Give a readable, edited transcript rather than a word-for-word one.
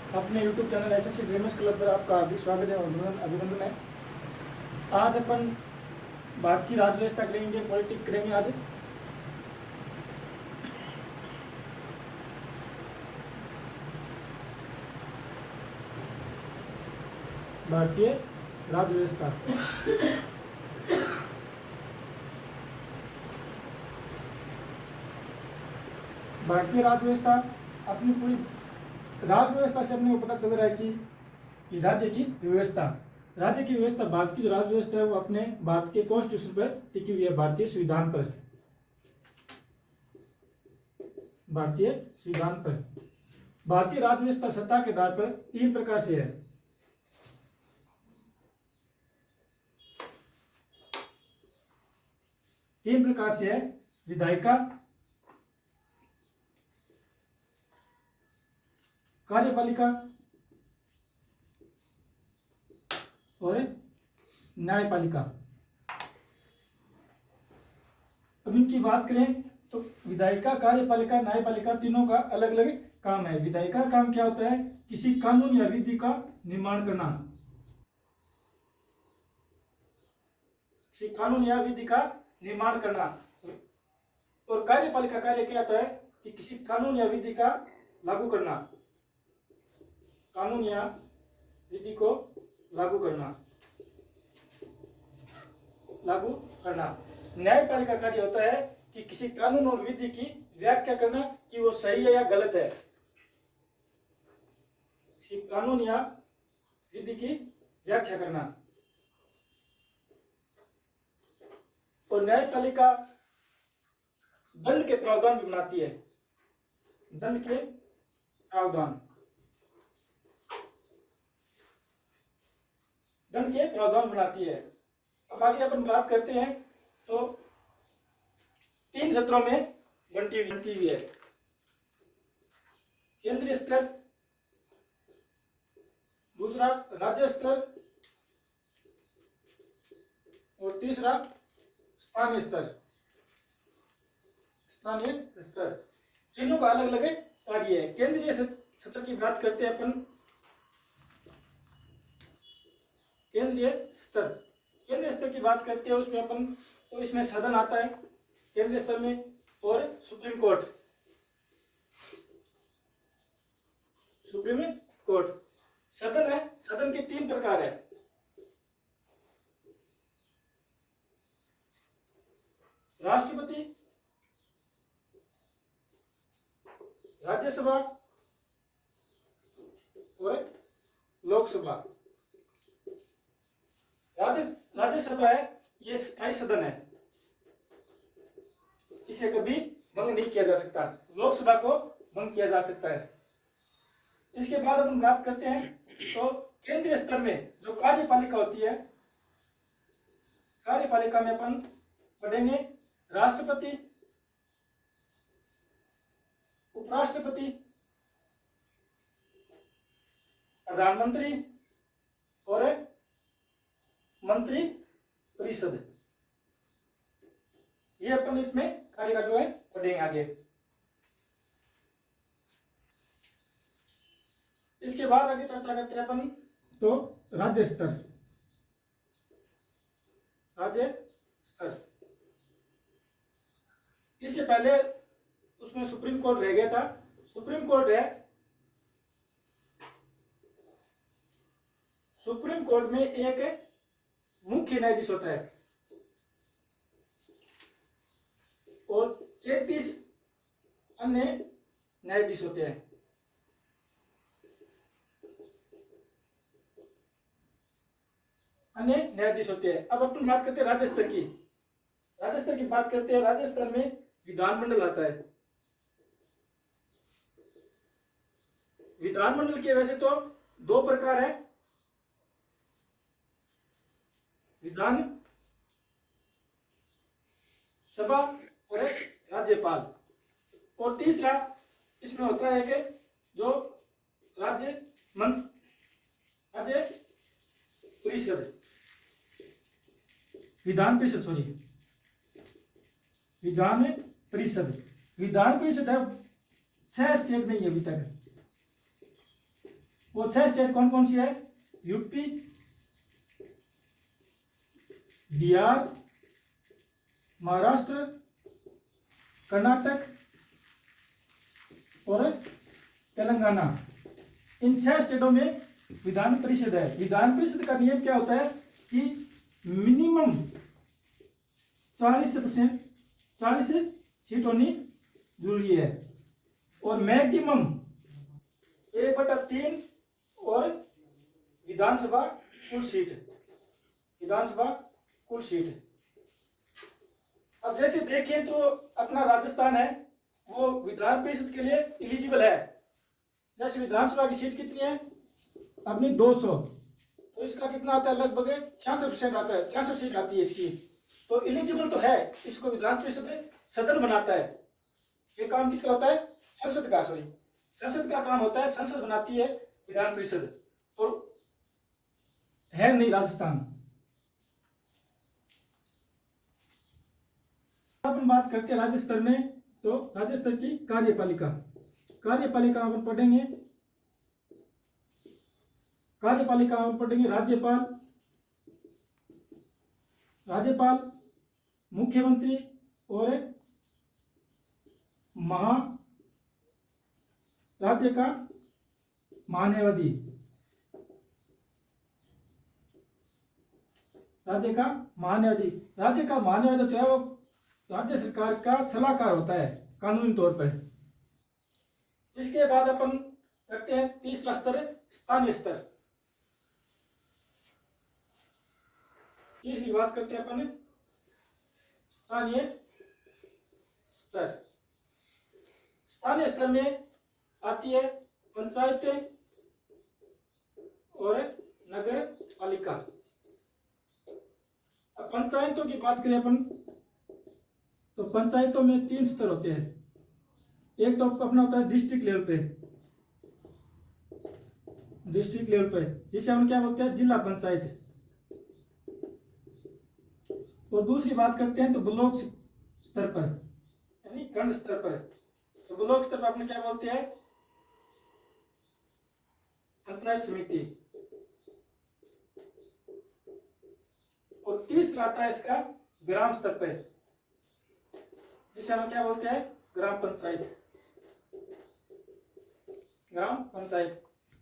अपने YouTube channel SSC dreamers club पर आपका हार्दिक स्वागत है और अभिनंदन है। आज अपन भारत की राज्य व्यवस्था के लिए इंडियन पॉलिटिक्स करेंगे। आज भारतीय राज्य व्यवस्था। भारतीय राज्य व्यवस्था अपनी पूरी राज्य व्यवस्था से अपने को पता चल रहा है कि राज्य की व्यवस्था भारत की जो राज्य व्यवस्था है वो अपने भारत के कॉन्स्टिट्यूशन पर टिकी हुई है, भारतीय संविधान पर। भारतीय राज्य व्यवस्था सत्ता के आधार पर तीन प्रकार से है। विधायिका, कार्यपालिका और न्यायपालिका। अब इनकी बात करें तो विधायिका, कार्यपालिका, न्यायपालिका तीनों का अलग अलग काम है। विधायिका का काम क्या होता है? किसी कानून या विधि का निर्माण करना। और कार्यपालिका कार्य क्या होता है कि किसी कानून या विधि का लागू करना। न्यायपालिका कार्य होता है कि किसी कानून और विधि की व्याख्या करना कि वो सही है या गलत है। किसी कानून या विधि की व्याख्या करना। और न्यायपालिका दंड के प्रावधान भी बनाती है। अब आगे अपन बात करते हैं तो तीन सत्रों में बंटी हुई है। केंद्रीय स्तर, दूसरा राज्य स्तर और तीसरा स्थानीय स्तर। तीनों का अलग अलग कार्य है। केंद्रीय स्तर की बात करते हैं अपन। केंद्रीय स्तर की बात करते हैं उसमें अपन तो इसमें सदन आता है केंद्रीय स्तर में, और सुप्रीम कोर्ट सदन है। सदन के तीन प्रकार है। राष्ट्रपति, राज्यसभा और लोकसभा। राज्यसभा है, ये स्थायी सदन है, इसे कभी भंग नहीं किया जा सकता। लोकसभा को भंग किया जा सकता है। इसके बाद अपन बात करते हैं तो केंद्रीय स्तर में जो कार्यपालिका होती है, कार्यपालिका में अपन पढ़ेंगे राष्ट्रपति, उपराष्ट्रपति, प्रधानमंत्री और मंत्री परिषद। ये अपन इसमें कार्य का जो है पढ़ेंगे आगे। इसके बाद आगे चर्चा करते हैं अपन तो राज्य स्तर। इससे पहले उसमें सुप्रीम कोर्ट रह गया था। सुप्रीम कोर्ट में एक मुख्य न्यायाधीश होता है और 33 अन्य न्यायाधीश होते हैं। अब अपन बात करते हैं राज्य स्तर की। राज्य स्तर में विधानमंडल आता है। विधानमंडल के वैसे तो दो प्रकार है, विधान सभा और राज्यपाल। और तीसरा इसमें होता है कि जो राज्य परिषद, विधान परिषद है 6 स्टेट में ही अभी तक। वो 6 स्टेट कौन कौन सी है? यूपी, बिहार, महाराष्ट्र, कर्नाटक और तेलंगाना। इन 6 स्टेटों में विधान परिषद है। विधान परिषद का नियम क्या होता है कि मिनिमम 40 सीट होनी जरूरी है और मैक्सिमम 1/3 और विधानसभा कुल सीट। अब जैसे देखें तो अपना राजस्थान है वो विधान परिषद के लिए एलिजिबल है। जैसे विधानसभा की सीट कितनी है अपनी 200, तो इसका कितना आता है? लगभग 66% आता है, 66 सीट आती है इसकी। तो एलिजिबल तो है, इसको विधान परिषद सदन बनाता है। ये काम किसका होता है? संसद का काम होता है, संसद बनाती है विधान परिषद। और है नहीं राजस्थान। अपन बात करते हैं राज्य स्तर में, तो राज्य स्तर की कार्यपालिका अपन पढ़ेंगे। अपन पढ़ेंगे राज्यपाल, मुख्यमंत्री और राज्य का महान्यायवादी। राज्य का महान्यायवादी तो है वो राज्य सरकार का सलाहकार होता है कानूनी तौर पर। इसके बाद अपन करते हैं तीसरा स्तर, स्थानीय स्तर। तीसरी बात करते हैं अपन स्थानीय स्तर में आती है पंचायतें और नगर पालिका। अब पंचायतों की बात करें अपन तो पंचायतों में 3 स्तर होते हैं। एक तो अपना होता है डिस्ट्रिक्ट लेवल पे, जिसे हम क्या बोलते हैं? जिला पंचायत। और दूसरी बात करते हैं तो ब्लॉक स्तर पर यानी खंड स्तर पर। तो ब्लॉक स्तर पर अपने क्या बोलते हैं? पंचायत समिति। और तीसरा आता है इसका ग्राम स्तर पर, जिसे हम क्या बोलते हैं? ग्राम पंचायत।